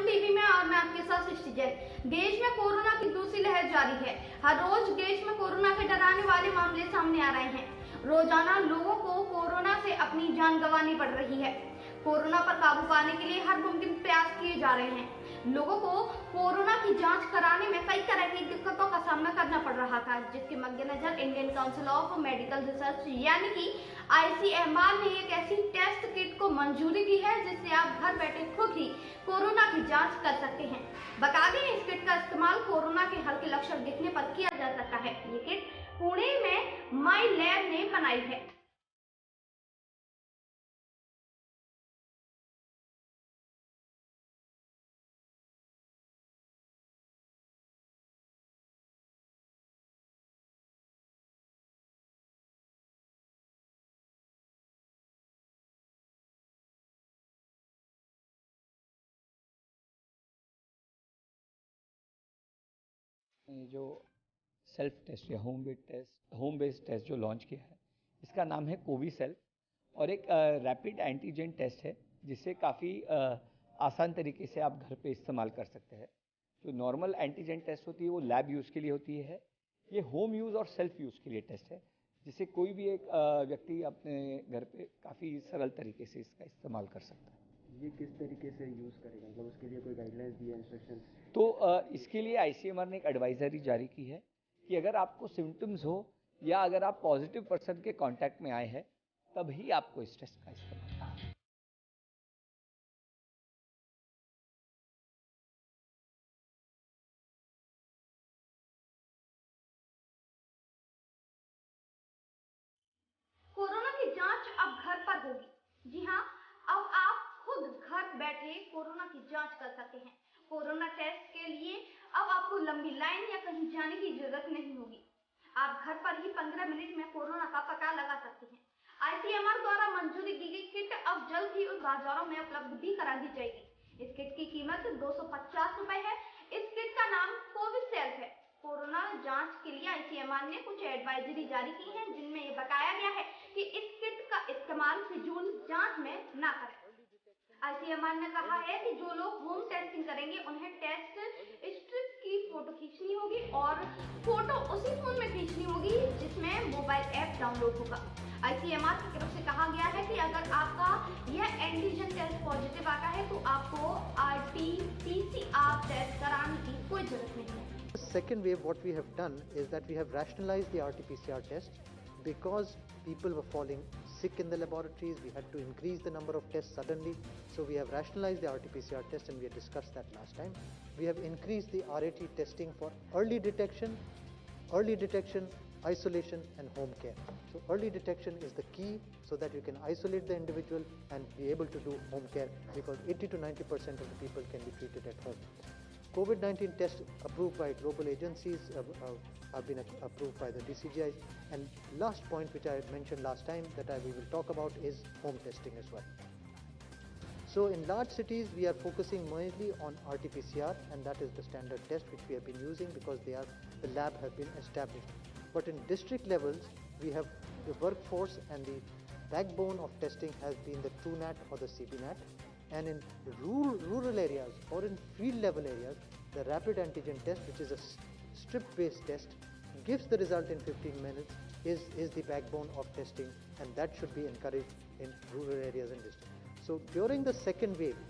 Morning TV में और मैं आपके साथ सृष्टि जैन। देश में कोरोना की दूसरी लहर जारी है। हर रोज देश में कोरोना के डराने वाले मामले सामने आ रहे हैं। रोजाना लोगों को कोरोना से अपनी जान गंवानी पड़ रही है। कोरोना पर काबू पाने के लिए हर मुमकिन प्रयास किए जा रहे हैं। लोगों को कोरोना की जांच कराने में कई तरह की दिक्कतों का सामना करना पड़ रहा था, जिसके मद्देनजर Indian council of medical research यानी कि ICMR ने एक ऐसी टेस्ट किट को मंजूरी दी है जिससे आप घर बैठे खुद ही कोरोना की जांच कर सकते हैं। बता दें, इस किट का इस्तेमाल कोरोना के हल्के लक्षण दिखने पर किया जा सकता है। ये किट पुणे में माई लैब ने बनाई है। जो सेल्फ टेस्ट या होम बेस्ड टेस्ट जो लॉन्च किया है, इसका नाम है कोविसेल और एक रैपिड एंटीजन टेस्ट है जिसे काफ़ी आसान तरीके से आप घर पे इस्तेमाल कर सकते हैं। जो नॉर्मल एंटीजन टेस्ट होती है वो लैब यूज़ के लिए होती है। ये होम यूज़ और सेल्फ यूज़ के लिए टेस्ट है, जिसे कोई भी एक व्यक्ति अपने घर पे काफ़ी सरल तरीके से इसका इस्तेमाल कर सकता है। ये किस तरीके से यूज़ करेगा, मतलब उसके लिए कोई गाइडलाइंस दी है, इंस्ट्रक्शंस? तो इसके लिए ICMR ने एक एडवाइजरी जारी की है कि अगर आपको सिम्टम्स हो या अगर आप पॉजिटिव पर्सन के कांटेक्ट में आए हैं तभी आपको इस टेस्ट का इस्तेमाल करना है। कोरोना की जांच अब घर पर होगी। जी हाँ, अब आप खुद घर बैठे कोरोना की जांच कर सकते हैं। कोरोना टेस्ट के लिए अब आपको लंबी लाइन या कहीं जाने की जरूरत नहीं होगी। आप घर पर ही 15 मिनट में कोरोना का पता लगा सकते हैं। ICMR द्वारा मंजूरी दी गई किट अब जल्द ही उस बाजारों में उपलब्ध भी करा दी जाएगी। इस किट की कीमत 250 रुपए है। इस किट का नाम कोविसेल है। कोरोना जांच के लिए ICMR ने कुछ एडवाइजरी जारी की है, जिनमें ये बताया गया है कि इस किट का इस्तेमाल फिजूल जांच में ना करें। ICMR ने कहा है कि जो लोग होम टेस्टिंग करेंगे उन्हें टेस्ट स्ट्रिप की फोटो खींचनी होगी और फोटो उसी फोन में खींचनी होगी जिसमें मोबाइल ऐप डाउनलोड होगा। ICMR की तरफ से कहा गया है कि अगर आपका यह एंटीजन टेस्ट पॉजिटिव आता है तो आपको RT-PCR टेस्ट कराने की कोई जरूरत नहीं है। Second wave, what we have done is that we have rationalized the RT-PCR test because people were falling sick in the laboratories. We had to increase the number of tests suddenly, so we have rationalized the RT-PCR test, and we had discussed that last time. We have increased the RAT testing for early detection, isolation and home care. So early detection is the key so that you can isolate the individual and be able to do home care, because 80 to 90% of the people can be treated at home. COVID-19 tests approved by global agencies have been approved by the DCGI. And last point, which I had mentioned last time that we will talk about, is home testing as well. So in large cities, we are focusing mainly on RT-PCR, and that is the standard test which we have been using because the lab have been established. But in district levels, we have the workforce, and the backbone of testing has been the TruNat or the CBNat. And in rural areas or in field level areas, the rapid antigen test, which is a strip-based test, gives the result in 15 minutes, is the backbone of testing, and that should be encouraged in rural areas and districts. So during the second wave,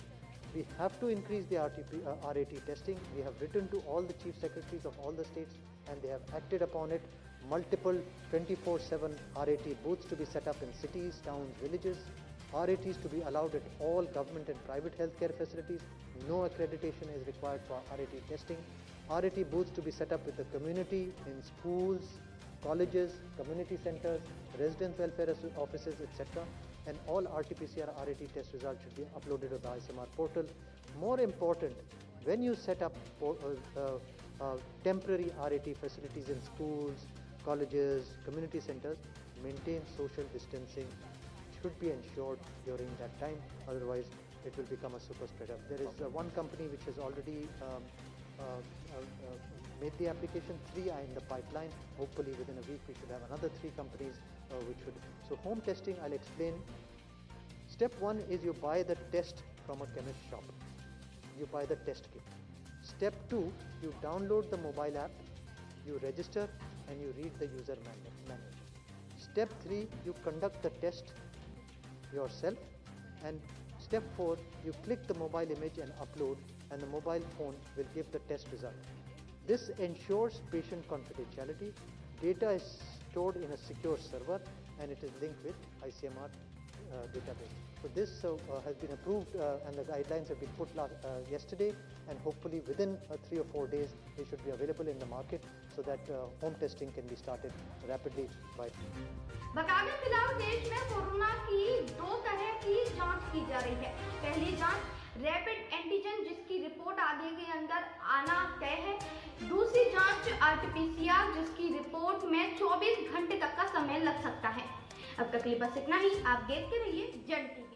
we have to increase the RAT testing. We have written to all the chief secretaries of all the states, and they have acted upon it. Multiple 24/7 RAT booths to be set up in cities, towns, villages. RATs to be allowed at all government and private healthcare facilities. No accreditation is required for RAT testing. RAT booths to be set up with the community in schools, colleges, community centers, resident welfare offices, etc. And all RT-PCR RAT test results should be uploaded to the ICMR portal. More important, when you set up temporary RAT facilities in schools, colleges, community centers, maintain social distancing should be ensured during that time, otherwise it will become a super spreader. There is one company which has already made the application. 3 are in the pipeline. Hopefully within a week we should have another 3 companies which should. So home testing, I'll explain. Step 1 is you buy the test from a chemist shop. you buy the test kit. Step 2, you download the mobile app, you register, and you read the user manual. Step 3, you conduct the test yourself, and step 4, you click the mobile image and upload, and the mobile phone will give the test result. This ensures patient confidentiality. Data is stored in a secure server, and it is linked with ICMR database. So this has been approved, and the guidelines have been put yesterday, and hopefully within 3 or 4 days they should be available in the market, so that home testing can be started rapidly by. बता दें फिलहाल देश में corona की 2 तरह की जांच की जा रही है। पहली जांच रैपिड एंटीजन, जिसकी रिपोर्ट आधे के अंदर आना तय है। दूसरी जांच RT-PCR, जिसकी रिपोर्ट में 24 घंटे तक का समय लग सकता है। अब तक के लिए बस इतना ही। आप देखते रहिए जन टीवी।